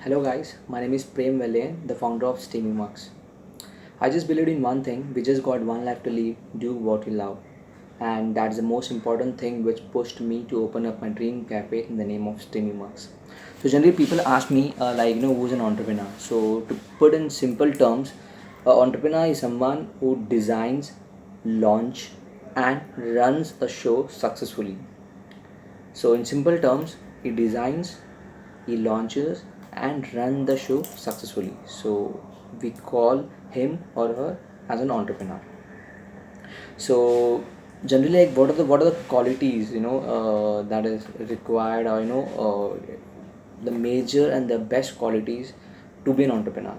Hello guys, my name is Prem Vele, the founder of Steamy Mugs. I just believed in one thing, we just got one life to live, do what you love. And that's the most important thing which pushed me to open up my dream cafe in the name of Steamy Mugs. So generally people ask me who's an entrepreneur. So to put in simple terms, an entrepreneur is someone who designs, launch and runs a show successfully. So in simple terms, he designs, he launches and run the show successfully. So we call him or her as an entrepreneur. So generally, like what are the qualities that is required, or the major and the best qualities to be an entrepreneur.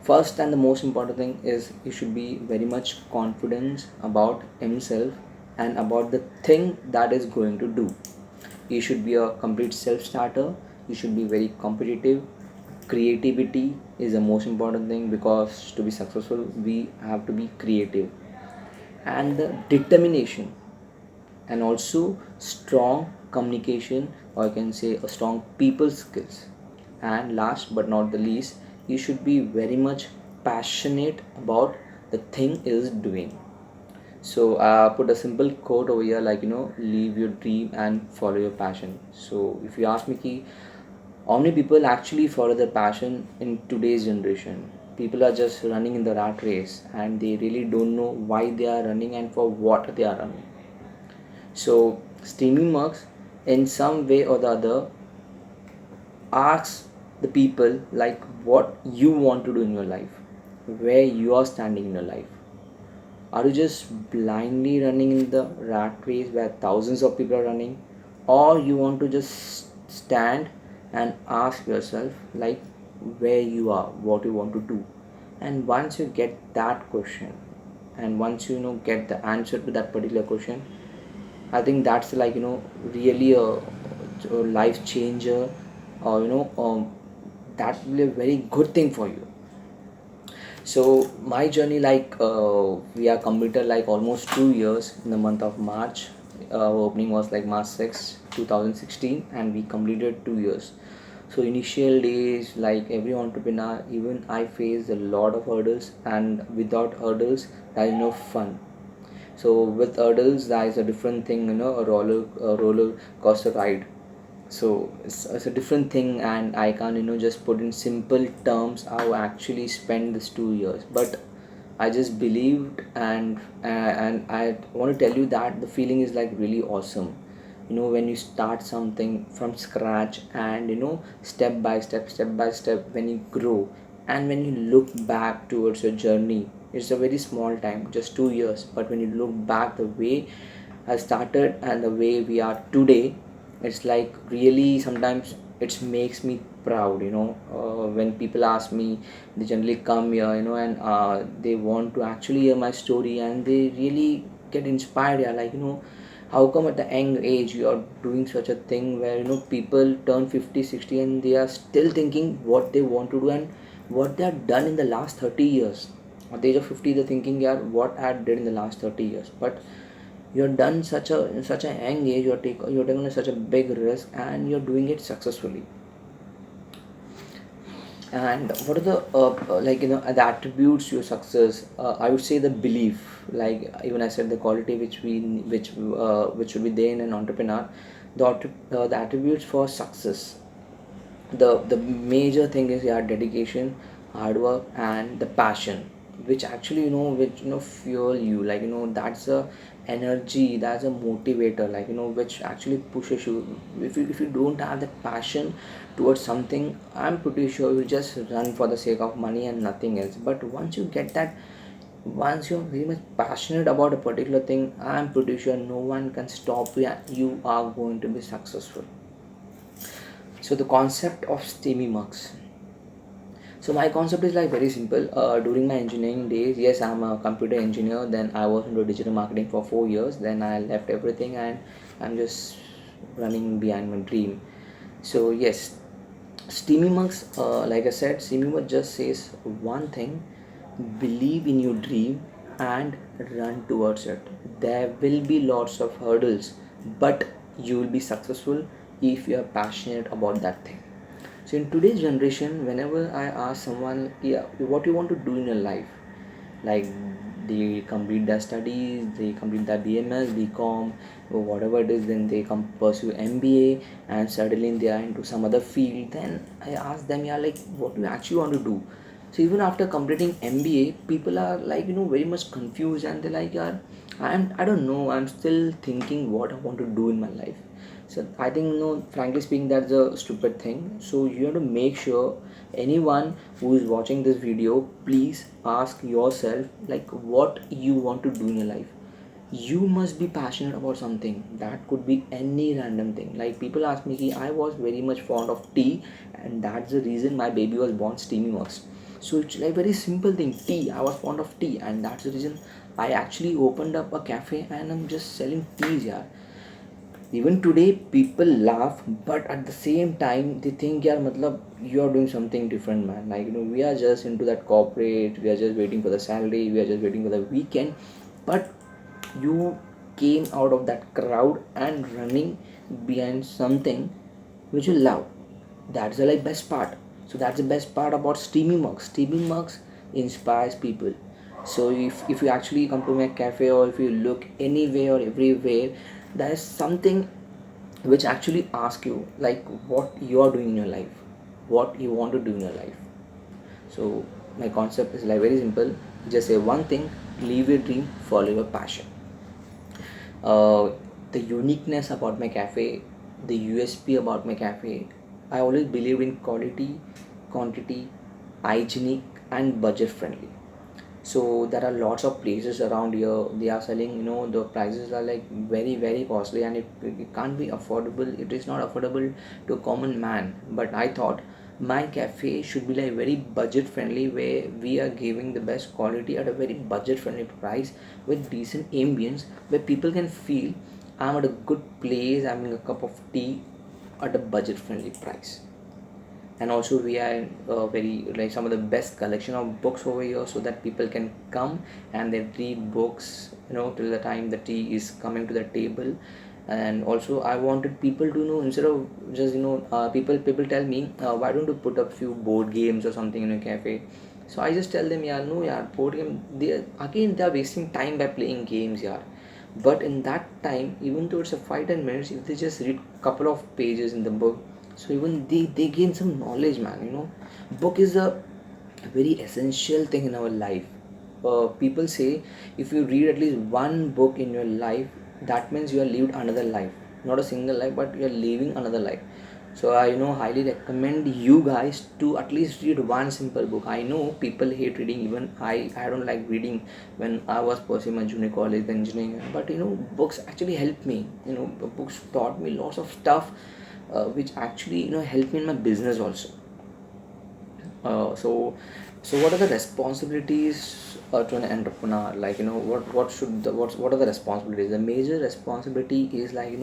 First and the most important thing is he should be very much confident about himself and about the thing that is going to do. He should be a complete self-starter. He should be very competitive. Creativity is the most important thing, because to be successful we have to be creative. And the determination, and also strong communication, or I can say a strong people skills. And last but not the least, you should be very much passionate about the thing is doing. So put a simple quote over here, like live your dream and follow your passion. So if you ask me ki, how many people actually follow their passion in today's generation? People are just running in the rat race and they really don't know why they are running and for what they are running. So Steamy Mugs, in some way or the other, asks the people like what you want to do in your life, where you are standing in your life. Are you just blindly running in the rat race where thousands of people are running, or you want to just stand and ask yourself like where you are, what you want to do? And once you get that question, and once get the answer to that particular question, I think that's really a life changer, or that will be a very good thing for you. So my journey, we are completed like almost 2 years in the month of March. Our opening was like March 6, 2016, and we completed 2 years. So initial days, like every entrepreneur, even I faced a lot of hurdles, and without hurdles, there is no fun. So with hurdles, that is a different thing, a roller coaster ride. So it's a different thing, and I can just put in simple terms how I actually spent this 2 years. But I just believed, and I want to tell you that the feeling is like really awesome. When you start something from scratch, and step by step, when you grow, and when you look back towards your journey, it's a very small time, just 2 years. But when you look back the way I started and the way we are today, it's like really sometimes it makes me proud. When people ask me, they generally come here, and they want to actually hear my story, and they really get inspired. Yeah, like how come at the young age you are doing such a thing, where people turn 50, 60, and they are still thinking what they want to do and what they have done in the last 30 years. At the age of 50, they're thinking, yeah, what I did in the last 30 years. But you're done such a young age, you're taking such a big risk, and you're doing it successfully. And what are the the attributes to your success? I would say the belief, like even I said, the quality which should be there in an entrepreneur. The attributes for success, the major thing is, yeah, dedication, hard work and the passion, which actually which fuel you, like that's a energy, that's a motivator, like which actually pushes you. If you don't have that passion towards something, I'm pretty sure you just run for the sake of money and nothing else. But once you get that, once you're very much passionate about a particular thing, I'm pretty sure no one can stop you, and you are going to be successful. So the concept of Steamy Mugs. So my concept is like very simple. During my engineering days, yes, I'm a computer engineer. Then I was into digital marketing for 4 years. Then I left everything, and I'm just running behind my dream. So yes, Steamy Mugs, like I said, Steamy Mugs just says one thing: believe in your dream and run towards it. There will be lots of hurdles, but you will be successful if you are passionate about that thing. So in today's generation, whenever I ask someone, yeah, what you want to do in your life, like they complete their studies, they complete their BMS, BCom, or whatever it is, then they come pursue MBA, and suddenly they are into some other field. Then I ask them, yeah, like what do you actually want to do? So even after completing MBA, people are like very much confused, and they're like, yeah, I don't know, I'm still thinking what I want to do in my life. So I think, frankly speaking, that's a stupid thing. So you have to make sure anyone who is watching this video, please ask yourself like what you want to do in your life. You must be passionate about something. That could be any random thing. Like people ask me, I was very much fond of tea, and that's the reason my baby was born Steamy Works. So it's like very simple thing. Tea. I was fond of tea, and that's the reason I actually opened up a cafe and I'm just selling teas. Yeah, even today people laugh, but at the same time they think, yeah, matlab, you are doing something different, man. Like we are just into that corporate, we are just waiting for the salary, we are just waiting for the weekend. But you came out of that crowd and running behind something which you love. That's the like best part. So that's the best part about Steamy Mugs. Steamy Mugs inspires people. So if you actually come to my cafe, or if you look anywhere or everywhere, there is something which actually ask you like what you are doing in your life, what you want to do in your life. So my concept is like very simple. Just say one thing, leave your dream, follow your passion. uh, the uniqueness about my cafe, the USP about my cafe, I always believed in quality, quantity, hygienic, and budget friendly. So there are lots of places around here, they are selling, the prices are like very very costly, and it can't be affordable, it is not affordable to a common man. But I thought my cafe should be like very budget friendly, where we are giving the best quality at a very budget friendly price, with decent ambience, where people can feel I'm at a good place, I'm having a cup of tea at a budget friendly price. And also we are very like some of the best collection of books over here, so that people can come and they read books till the time the tea is coming to the table. And also I wanted people to know, instead of just people tell me, why don't you put up few board games or something in a cafe. So I just tell them, yeah, no, yeah, board game, they are wasting time by playing games, yeah. But in that time, even though it's a 5-10 minutes, if they just read couple of pages in the book, so even they gain some knowledge, man. Book is a very essential thing in our life. People say if you read at least one book in your life, that means you have lived another life, not a single life, but you are living another life. So I highly recommend you guys to at least read one simple book. I know people hate reading, even I don't like reading. When I was pursuing my junior college engineering, but books actually helped me. Books taught me lots of stuff, which actually helped me in my business also. So what are the responsibilities to an entrepreneur? Like what are the responsibilities? The major responsibility is like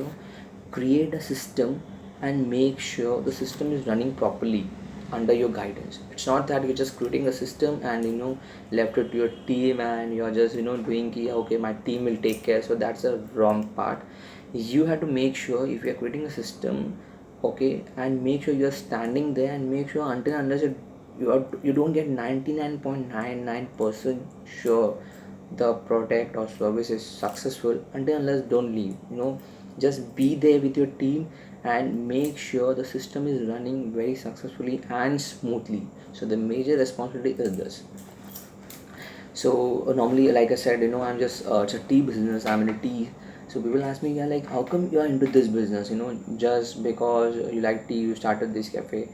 create a system and make sure the system is running properly under your guidance. It's not that you're just creating a system and left it to your team, and you're just doing ki, okay, my team will take care. So that's a wrong part. You have to make sure, if you're creating a system, okay, and make sure you're standing there, and make sure until unless you don't get 99.99% sure the product or service is successful, until unless don't leave. Just be there with your team and make sure the system is running very successfully and smoothly. So the major responsibility is this. So normally, like I said, I'm just it's a tea business, I'm in a tea. So people ask me, yeah, like how come you are into this business, just because you like tea you started this cafe.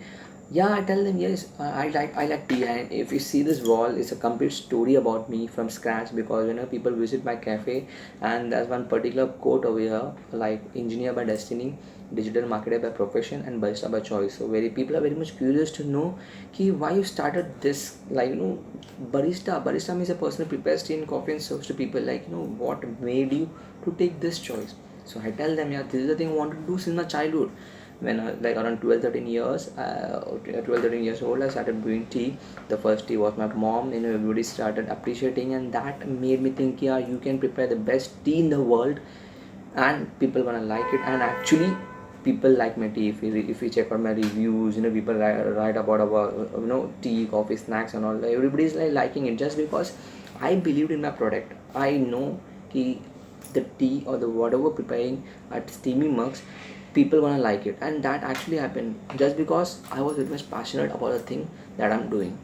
Yeah, I tell them, yes, I like tea. And if you see this wall, it's a complete story about me from scratch, because people visit my cafe, and there's one particular quote over here, like engineer by destiny, digital marketer by profession, and barista by choice. So very people are very much curious to know why you started this, like barista means a person who prepares tea and coffee and serves to people. Like what made you to take this choice. So I tell them, yeah, this is the thing I wanted to do since my childhood. When like around 12 13 years 12 13 years old, I started brewing tea. The first tea was my mom, everybody started appreciating, and that made me think, yeah, you can prepare the best tea in the world and people gonna like it. And actually people like my tea. If you check out my reviews, people write about tea, coffee, snacks and all. Everybody's like liking it just because I believed in my product. I know ki the tea or the whatever preparing at steamy mugs, people gonna like it, and that actually happened just because I was very much passionate about the thing that I'm doing.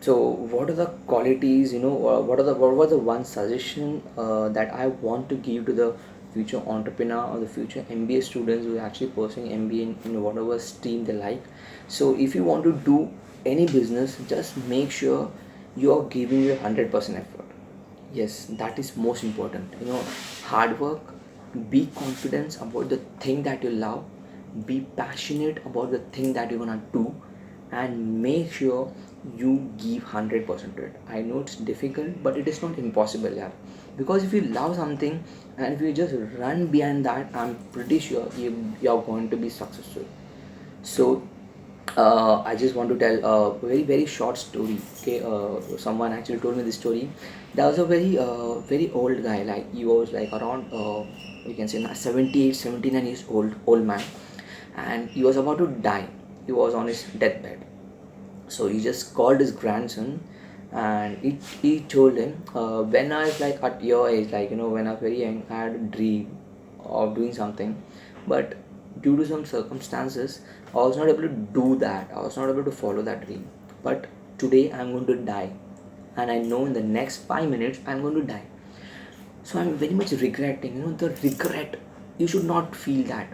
So what are the qualities, what was the one suggestion that I want to give to the future entrepreneur or the future MBA students who are actually pursuing MBA in whatever stream they like? So if you want to do any business, just make sure you are giving your 100% effort. Yes, that is most important. Hard work, be confident about the thing that you love, be passionate about the thing that you're gonna do, and make sure you give 100% to it. I know it's difficult, but it is not impossible, yeah. Because if you love something and if you just run behind that, I'm pretty sure you're going to be successful. So I just want to tell a very very short story. Okay, someone actually told me this story. There was a very old guy. Like he was like around you can say 78, 79 years old man, and he was about to die. He was on his deathbed. So he just called his grandson, and he told him, when I was like at your age, like when I was very young, I had a dream of doing something, but due to some circumstances I was not able to do that. I was not able to follow that dream. But today I'm going to die, and I know in the next 5 minutes I'm going to die. So I'm very much regretting, the regret. You should not feel that.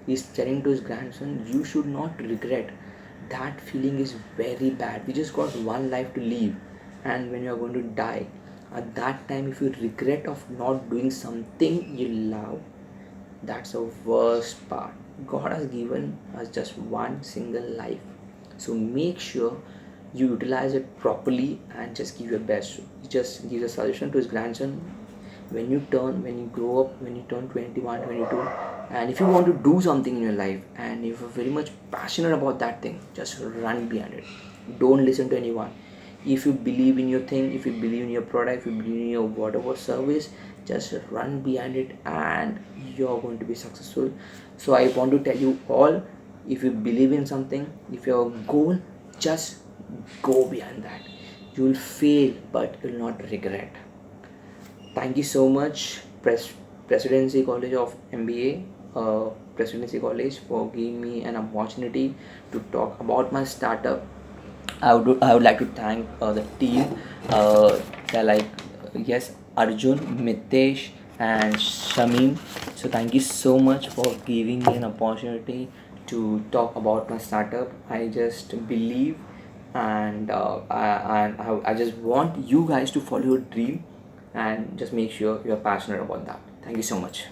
He's telling to his grandson, you should not regret. That feeling is very bad. We just got one life to live, and when you're going to die, at that time, if you regret of not doing something you love, that's the worst part. God has given us just one single life. So make sure you utilize it properly and just give your best. He just gives a suggestion to his grandson. When you grow up, when you turn 21, 22, and if you want to do something in your life and if you're very much passionate about that thing, just run behind it. Don't listen to anyone. If you believe in your thing, if you believe in your product, if you believe in your whatever service, just run behind it and you're going to be successful. So I want to tell you all, if you believe in something, if your goal, just go behind that. You will fail but you will not regret. Thank you so much, Presidency College of MBA, Presidency College, for giving me an opportunity to talk about my startup. I would like to thank the team. They're like, yes, Arjun, Mitesh, and Shamim. So thank you so much for giving me an opportunity to talk about my startup. I just believe, and I just want you guys to follow your dream and just make sure you're passionate about that. Thank you so much.